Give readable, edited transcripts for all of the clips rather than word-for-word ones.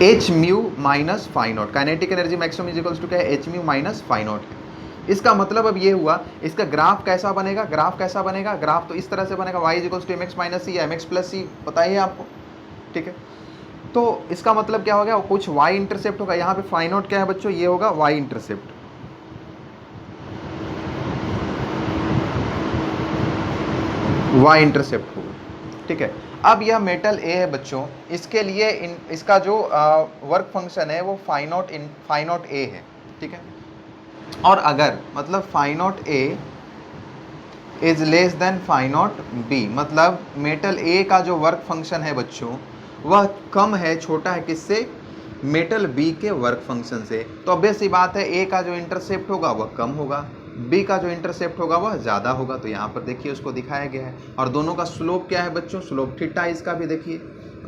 H mu minus phi naught, kinetic energy maximum is equals to क्या है, H mu minus phi naught है। इसका मतलब अब ये हुआ, इसका ग्राफ कैसा बनेगा, ग्राफ कैसा बनेगा, ग्राफ तो इस तरह से बनेगा, y is equals to M X minus C या एम एक्स प्लस सी, पता ही है आपको, ठीक है। तो इसका मतलब क्या हो गया, कुछ y इंटरसेप्ट होगा, यहाँ पे फाई नॉट क्या है बच्चों, ये होगा y इंटरसेप्ट, y इंटरसेप्ट होगा, ठीक है। अब यह मेटल ए है बच्चों, इसके लिए इसका जो वर्क फंक्शन है वो फाई नॉट ए है, ठीक है। और अगर मतलब phi naught A is less than phi naught B, मतलब मेटल ए का जो वर्क फंक्शन है बच्चों वह कम है, छोटा है किससे, मेटल बी के वर्क फंक्शन से। तो ऑब्वियस सी बात है ए का जो इंटरसेप्ट होगा वह कम होगा, बी का जो इंटरसेप्ट होगा वह ज़्यादा होगा। तो यहाँ पर देखिए उसको दिखाया गया है, और दोनों का स्लोप क्या है बच्चों, स्लोप थीटा, इसका भी देखिए,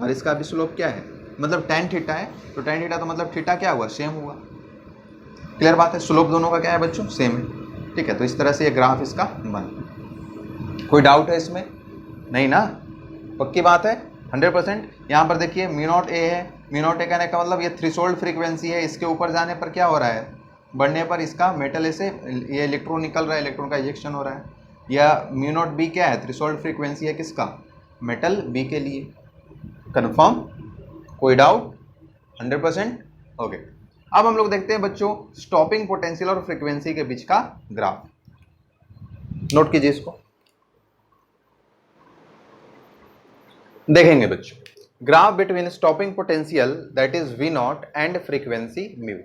और इसका भी स्लोप क्या है, मतलब टेन थीटा है, तो टेन थीटा तो मतलब थीटा क्या हुआ, सेम हुआ। क्लियर बात है, स्लोप दोनों का क्या है बच्चों, सेम है, ठीक है। तो इस तरह से ये ग्राफ इसका बना। कोई डाउट है इसमें, नहीं ना, पक्की बात है 100%। यहाँ पर देखिए म्यू नॉट ए है, म्यू नॉट ए कहने का मतलब ये थ्रेशोल्ड फ्रीक्वेंसी है, इसके ऊपर जाने पर क्या हो रहा है, बढ़ने पर इसका मेटल ए से ये इलेक्ट्रॉन निकल रहा है, इलेक्ट्रॉन का इजेक्शन हो रहा है। या म्यू नॉट बी क्या है, थ्रेशोल्ड फ्रीक्वेंसी है किसका, मेटल बी के लिए। कन्फर्म, कोई डाउट, 100%, ओके। अब हम लोग देखते हैं बच्चों स्टॉपिंग पोटेंशियल और फ्रीक्वेंसी के बीच का ग्राफ, नोट कीजिए इसको, देखेंगे बच्चों। Graph between stopping potential that is V naught and frequency mu.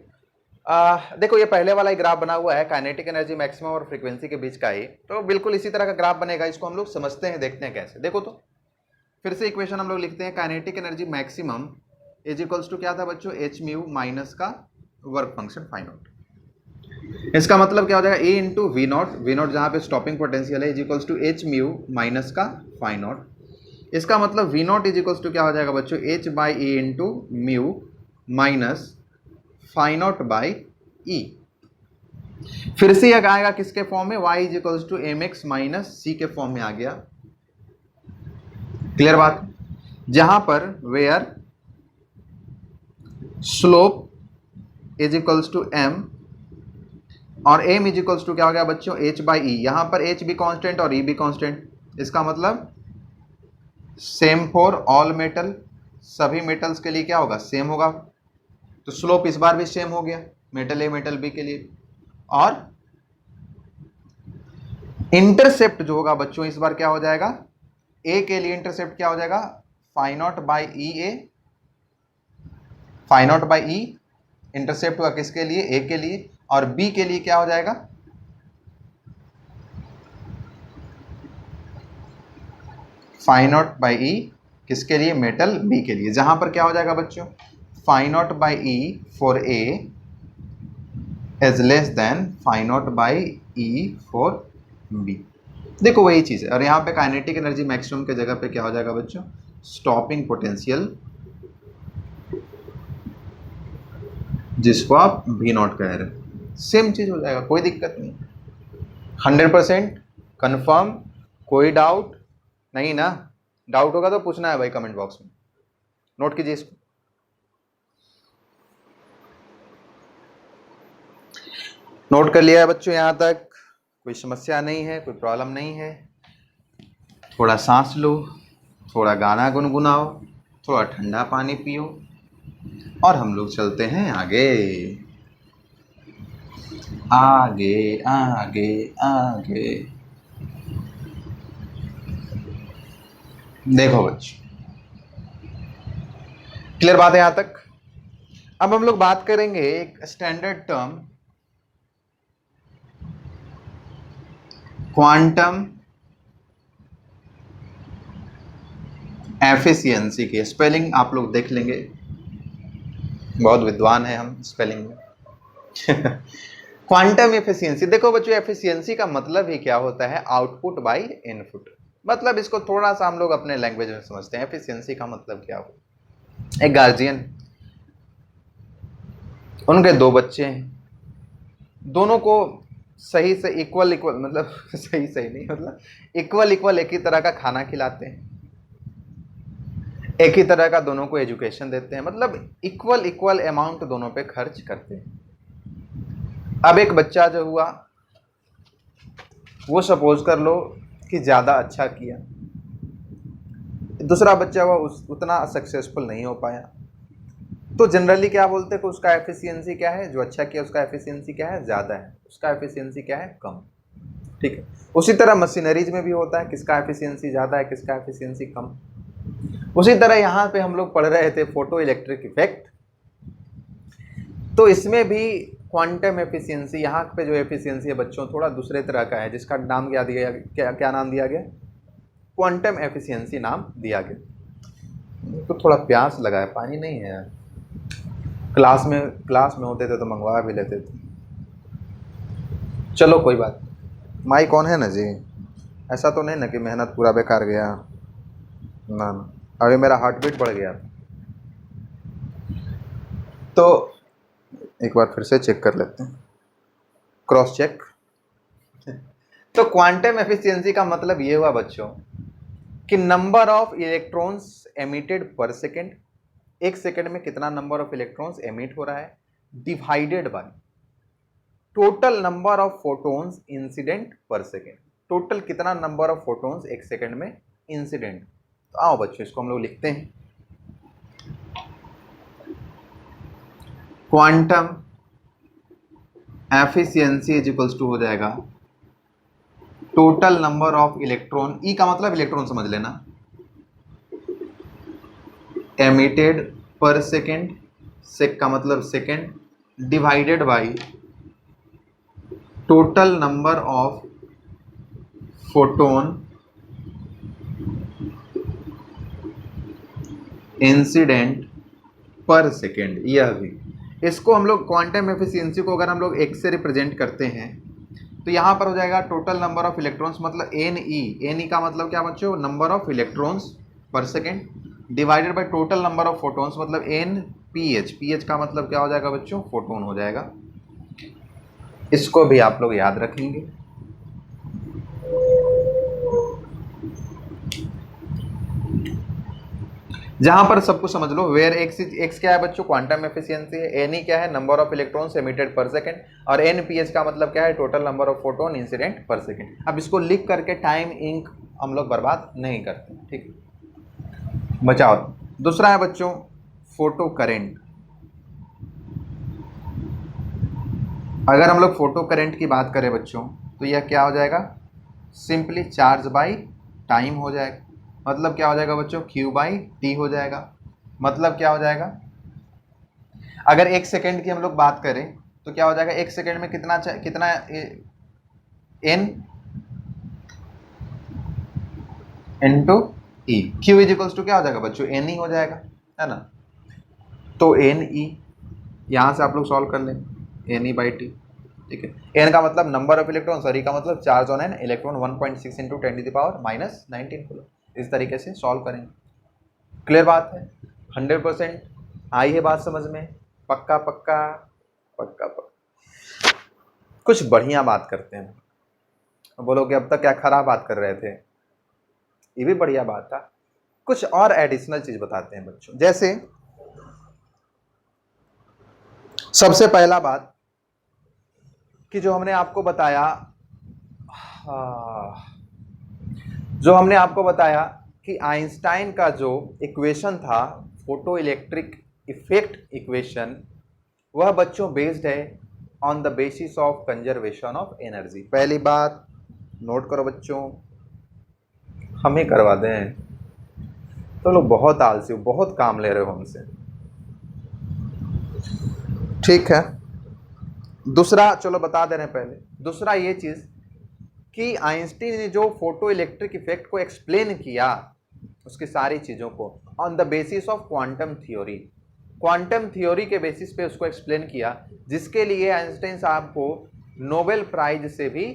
देखो ये पहले वाला ही ग्राफ बना हुआ है, काइनेटिक एनर्जी मैक्सिमम और फ्रीक्वेंसी के बीच का ही, तो बिल्कुल इसी तरह का ग्राफ बनेगा। इसको हम लोग समझते हैं, देखते हैं कैसे। देखो तो फिर से इक्वेशन हम लोग लिखते हैं, kinetic energy maximum is equals to क्या था बच्चों, एच म्यू माइनस का वर्क फंक्शन फाई नॉट। इसका मतलब क्या हो जाएगा, A into V naught, V naught जहाँ पे स्टॉपिंग पोटेंशियल है, is equals to H mu minus का फाई नॉट। इसका मतलब V naught is equals to क्या हो जाएगा बच्चों, H by A into mu minus phi naught by E. फिर से यह आएगा किसके फॉर्म में, y is equals to M X minus C के फॉर्म में आ गया। क्लियर बात, जहां पर where slope is equals to M और एम इज इक्वल्स टू क्या हो गया बच्चों, एच बाई ई। यहां पर एच भी कांस्टेंट और ई भी कांस्टेंट, इसका मतलब सेम फॉर ऑल मेटल, सभी मेटल्स के लिए क्या होगा, सेम होगा। तो स्लोप इस बार भी सेम हो गया, मेटल ए मेटल बी के लिए। और इंटरसेप्ट जो होगा बच्चों इस बार क्या हो जाएगा, ए के लिए इंटरसेप्ट क्या हो जाएगा, phi naught by E A, phi naught by E intercept हुआ किसके लिए, ए के लिए। और बी के लिए क्या हो जाएगा, फाई नॉट बाई ई किसके लिए, मेटल बी के लिए। जहां पर क्या हो जाएगा बच्चों, phi naught by E for A is less than phi naught by E for B. देखो वही चीज है। और यहाँ पे काइनेटिक एनर्जी मैक्सिमम के जगह पे क्या हो जाएगा बच्चों, स्टॉपिंग पोटेंशियल, जिसको आप वी नॉट कह रहे हो, सेम चीज हो जाएगा, कोई दिक्कत नहीं। 100% कन्फर्म, कोई डाउट नहीं ना, डाउट होगा तो पूछना है भाई कमेंट बॉक्स में, नोट कीजिए इसको। नोट कर लिया है बच्चों, यहां तक कोई समस्या नहीं है, कोई प्रॉब्लम नहीं है। थोड़ा सांस लो, थोड़ा गाना गुनगुनाओ, थोड़ा ठंडा पानी पियो, और हम लोग चलते हैं आगे आगे आगे आगे। देखो बच्चों, क्लियर बात है यहां तक। अब हम लोग बात करेंगे एक स्टैंडर्ड टर्म, क्वांटम एफिशिएंसी की। स्पेलिंग आप लोग देख लेंगे, बहुत विद्वान है हम स्पेलिंग में। क्वांटम एफिशिएंसी, देखो बच्चों एफिशिएंसी का मतलब ही क्या होता है, आउटपुट बाय इनपुट। मतलब इसको थोड़ा सा हम लोग अपने लैंग्वेज में समझते हैं, एफिशिएंसी का मतलब क्या हो। एक गार्जियन, उनके दो बच्चे हैं, दोनों को सही से इक्वल मतलब सही नहीं, मतलब इक्वल एक ही तरह का खाना खिलाते हैं। एक ही तरह का दोनों को एजुकेशन देते हैं, मतलब इक्वल इक्वल अमाउंट दोनों पे खर्च करते हैं। अब एक बच्चा जो हुआ वो सपोज कर लो कि ज़्यादा अच्छा किया, दूसरा बच्चा हुआ उतना सक्सेसफुल नहीं हो पाया, तो जनरली क्या बोलते हैं कि उसका एफिशिएंसी क्या है, जो अच्छा किया उसका एफिशिएंसी क्या है, ज़्यादा है, उसका एफिशिएंसी क्या है, कम। ठीक है, उसी तरह मशीनरीज में भी होता है, किसका एफिशिएंसी ज़्यादा है, किसका एफिशिएंसी कम। उसी तरह यहाँ पे हम लोग पढ़ रहे थे फोटो इलेक्ट्रिक इफेक्ट, तो इसमें भी क्वांटम एफिशिएंसी, यहाँ पे जो एफिशिएंसी है बच्चों थोड़ा दूसरे तरह का है, जिसका नाम क्या दिया गया, क्या नाम दिया गया, क्वांटम एफिशिएंसी नाम दिया गया। तो थोड़ा प्यास लगा है, पानी नहीं है यार, क्लास में होते थे तो मंगवा भी लेते थे। चलो कोई बात, माई कौन है ना जी, ऐसा तो नहीं ना कि मेहनत पूरा बेकार गया, ना ना, अभी मेरा हार्ट बीट बढ़ गया। तो एक बार फिर से चेक कर लेते हैं, क्रॉस चेक। तो क्वांटम एफिशिएंसी का मतलब ये हुआ बच्चों कि number of electrons emitted per second, एक सेकेंड में कितना नंबर ऑफ इलेक्ट्रॉन्स एमिट हो रहा है, divided by total number of photons incident per second, total कितना नंबर ऑफ फोटॉन्स एक सेकेंड में इंसिडेंट। तो आओ बच्चों इसको हम लोग लिखते हैं, quantum efficiency is equals to हो जाएगा टोटल नंबर ऑफ इलेक्ट्रॉन, ई का मतलब इलेक्ट्रॉन समझ लेना, एमिटेड पर सेकेंड, सेक का मतलब second, divided by total number of photon incident per second. यह भी, इसको हम लोग क्वांटम एफिशिएंसी को अगर हम लोग एक से रिप्रेजेंट करते हैं तो यहाँ पर हो जाएगा टोटल नंबर ऑफ इलेक्ट्रॉन्स, मतलब एन ई का मतलब क्या बच्चों, नंबर ऑफ इलेक्ट्रॉन्स पर second, divided by total number of photons, मतलब एन पी एच का मतलब क्या हो जाएगा बच्चों, फोटोन हो जाएगा। इसको भी आप लोग याद रखेंगे। जहां पर सब कुछ समझ लो, वेयर एक्स क्या है बच्चों, क्वांटम एफिशिएंसी है, एन ई क्या है, नंबर ऑफ इलेक्ट्रॉन्स एमिटेड पर सेकंड, और एन पी एच का मतलब क्या है, total number of photon incident पर सेकंड। अब इसको लिख करके टाइम इंक हम लोग बर्बाद नहीं करते, ठीक, बचाओ। दूसरा है बच्चों फोटो करेंट। अगर हम लोग फोटो करेंट की बात करें बच्चों तो यह क्या हो जाएगा, सिंपली चार्ज बाई टाइम हो जाएगा, मतलब क्या हो जाएगा बच्चों, क्यू बाई टी हो जाएगा। मतलब क्या हो जाएगा, अगर एक सेकेंड की हम लोग बात करें तो क्या हो जाएगा, एक सेकेंड में कितना N into E, Q is equals to क्या हो जाएगा बच्चों, एन ई हो जाएगा, है ना। तो एन ई यहाँ से आप लोग सॉल्व कर लें, एन ई बाई टी, ठीक है। एन का मतलब नंबर ऑफ इलेक्ट्रॉन, सॉरी का मतलब charge on an electron 1.6 into 10⁻⁻19 coulomb. इस तरीके से सॉल्व करेंगे। क्लियर बात है, 100% आई है बात समझ में, पक्का पक्का पक्का पक्का। कुछ बढ़िया बात करते हैं, बोलोगे अब तक क्या खराब बात कर रहे थे, ये भी बढ़िया बात था। कुछ और एडिशनल चीज बताते हैं बच्चों, जैसे सबसे पहला बात कि जो हमने आपको बताया, कि आइंस्टाइन का जो इक्वेशन था फोटो इलेक्ट्रिक इफेक्ट इक्वेशन, वह बच्चों बेस्ड है on the basis of conservation of energy. पहली बात नोट करो बच्चों, हम ही करवा दें तो लोग बहुत आलसी हो, बहुत काम ले रहे हो हमसे, ठीक है। दूसरा चलो बता दे रहे हैं पहले, दूसरा ये चीज कि आइंस्टीन ने जो फोटो इलेक्ट्रिक इफेक्ट को एक्सप्लेन किया, उसकी सारी चीजों को on the basis of quantum theory, quantum theory के बेसिस पे उसको एक्सप्लेन किया, जिसके लिए आइंस्टाइन साहब को नोबेल प्राइज से भी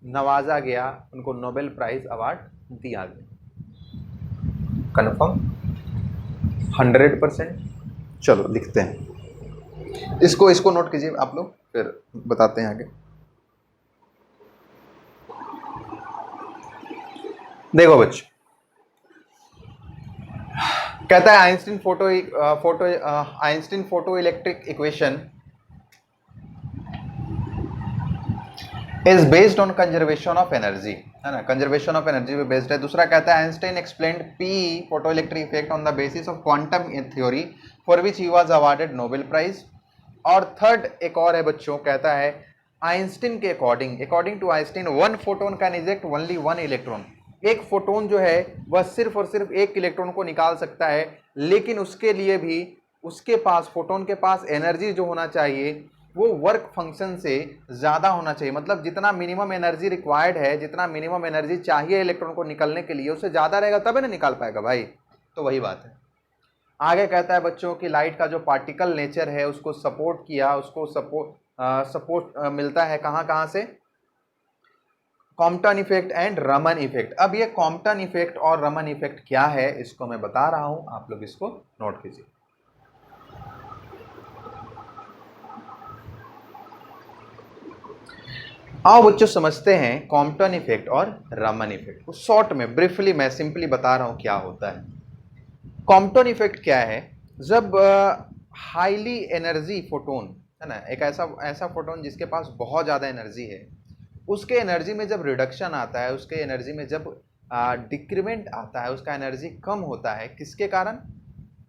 नवाजा गया, उनको नोबेल प्राइज अवार्ड दिया गया। कन्फर्म 100%। चलो लिखते हैं इसको नोट कीजिए आप लोग, फिर बताते हैं आगे। देखो बच्चों, कहता है Einstein photo electric equation is based on conservation of energy, है ना, कंजर्वेशन ऑफ एनर्जी पे बेस्ड है। दूसरा कहता है Einstein explained P photo electric effect on the basis of quantum theory for which he was awarded Nobel prize. और third एक और है बच्चों, कहता है आइंस्टीन के according to Einstein one photon can eject only one electron. एक फोटोन जो है वह सिर्फ और सिर्फ एक इलेक्ट्रॉन को निकाल सकता है, लेकिन उसके लिए भी उसके पास, फोटोन के पास एनर्जी जो होना चाहिए वो वर्क फंक्शन से ज़्यादा होना चाहिए। मतलब जितना मिनिमम एनर्जी रिक्वायर्ड है, जितना मिनिमम एनर्जी चाहिए इलेक्ट्रॉन को निकलने के लिए, उससे ज़्यादा रहेगा तभी ना निकाल पाएगा भाई। तो वही बात है। आगे कहता है बच्चों कि लाइट का जो पार्टिकल नेचर है उसको सपोर्ट किया, उसको सपोर्ट मिलता है कहाँ कहाँ से, Compton effect and Raman effect. अब ये कॉम्पटन इफेक्ट और रमन इफेक्ट क्या है इसको मैं बता रहा हूं, आप लोग इसको नोट कीजिए। आओ बच्चों समझते हैं कॉम्पटन इफेक्ट और रमन इफेक्ट को। शॉर्ट में ब्रीफली मैं सिंपली बता रहा हूं क्या होता है। कॉम्पटन इफेक्ट क्या है, जब हाईली एनर्जी फोटोन, है ना, एक ऐसा फोटोन जिसके पास बहुत ज़्यादा एनर्जी है, उसके एनर्जी में जब रिडक्शन आता है, उसके एनर्जी में जब डिक्रीमेंट आता है, उसका एनर्जी कम होता है, किसके कारण,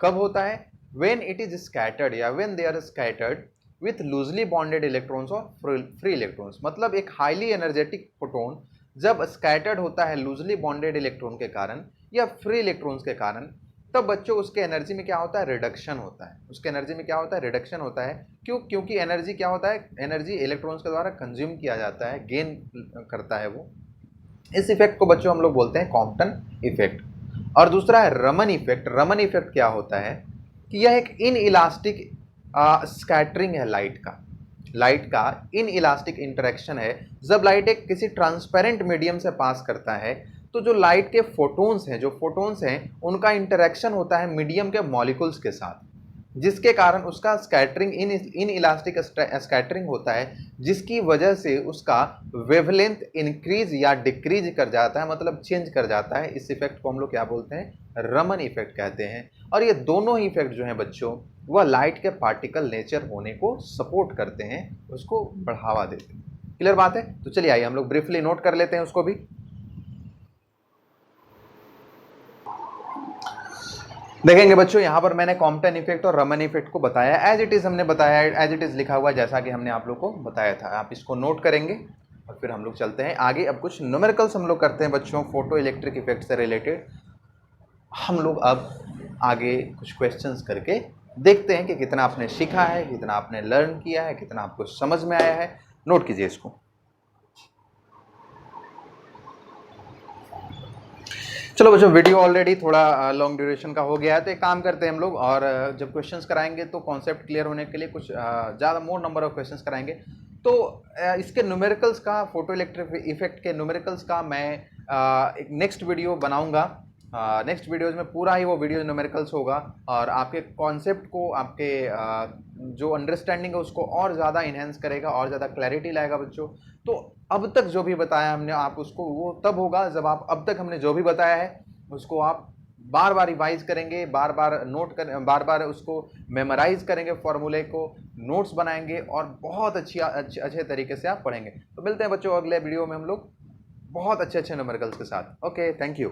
कब होता है, व्हेन इट इज स्कैटर्ड या when they are scattered with loosely bonded electrons और फ्री इलेक्ट्रॉन्स। मतलब एक हाईली एनर्जेटिक फोटोन जब स्कैटर्ड होता है लूजली बॉन्डेड इलेक्ट्रॉन के कारण या फ्री इलेक्ट्रॉन्स के कारण, तब बच्चों उसके एनर्जी में क्या होता है, रिडक्शन होता है। उसके एनर्जी में क्या होता है, रिडक्शन होता है। क्यों? क्योंकि एनर्जी क्या होता है, एनर्जी इलेक्ट्रॉन्स के द्वारा कंज्यूम किया जाता है, गेन करता है वो। इस इफेक्ट को बच्चों हम लोग बोलते हैं कॉम्पटन इफेक्ट। और दूसरा है रमन इफेक्ट। रमन इफेक्ट क्या होता है कि यह एक इन इलास्टिक स्कैटरिंग है लाइट का इन इलास्टिक इंटरेक्शन है। जब लाइट एक किसी ट्रांसपेरेंट मीडियम से पास करता है तो जो लाइट के फोटोन्स हैं उनका इंटरेक्शन होता है मीडियम के मॉलिक्यूल्स के साथ, जिसके कारण उसका स्कैटरिंग इन इलास्टिक स्कैटरिंग होता है, जिसकी वजह से उसका वेवलेंथ इंक्रीज या डिक्रीज कर जाता है, मतलब चेंज कर जाता है। इस इफेक्ट को हम लोग क्या बोलते हैं, रमन इफेक्ट कहते हैं। और ये दोनों ही इफेक्ट जो हैं बच्चों, वह लाइट के पार्टिकल नेचर होने को सपोर्ट करते हैं, उसको बढ़ावा देते हैं। क्लियर बात है? तो चलिए आइए हम लोग ब्रीफली नोट कर लेते हैं उसको भी। देखेंगे बच्चों, यहाँ पर मैंने कॉम्पटन इफेक्ट और रमन इफेक्ट को बताया एज इट इज, हमने बताया एज इट इज लिखा हुआ जैसा कि हमने आप लोग को बताया था। आप इसको नोट करेंगे और फिर हम लोग चलते हैं आगे। अब कुछ न्यूमेरिकल्स हम लोग करते हैं बच्चों, फोटो इलेक्ट्रिक इफेक्ट से रिलेटेड। हम लोग अब आगे कुछ क्वेश्चंस करके देखते हैं कि कितना आपने सीखा है, कितना आपने लर्न किया है, कितना आपको समझ में आया है। नोट कीजिए इसको। चलो बच्चों, वीडियो ऑलरेडी थोड़ा लॉन्ग ड्यूरेशन का हो गया है, तो एक काम करते हैं हम लोग, और जब क्वेश्चंस कराएंगे तो कॉन्सेप्ट क्लियर होने के लिए कुछ ज़्यादा मोर नंबर ऑफ क्वेश्चंस कराएंगे। तो इसके न्यूमेरिकल्स का, फोटो इलेक्ट्रिक इफेक्ट के न्यूमेरिकल्स का मैं एक नेक्स्ट वीडियो बनाऊंगा। नेक्स्ट वीडियोज़ में पूरा ही वो वीडियो न्यूमेरिकल्स होगा, और आपके कॉन्सेप्ट को, आपके जो अंडरस्टैंडिंग है उसको और ज़्यादा इन्हेंस करेगा, और ज़्यादा क्लैरिटी लाएगा बच्चों। तो अब तक जो भी बताया हमने, आप उसको, वो तब होगा जब आप अब तक हमने जो भी बताया है उसको आप बार बार रिवाइज करेंगे, बार बार नोट कर, बार बार उसको मेमोराइज करेंगे, फॉर्मूले को नोट्स बनाएंगे, और बहुत अच्छे तरीके से आप पढ़ेंगे। तो मिलते हैं बच्चों अगले वीडियो में हम लोग बहुत अच्छे न्यूमेरिकल्स के साथ। Okay, thank you.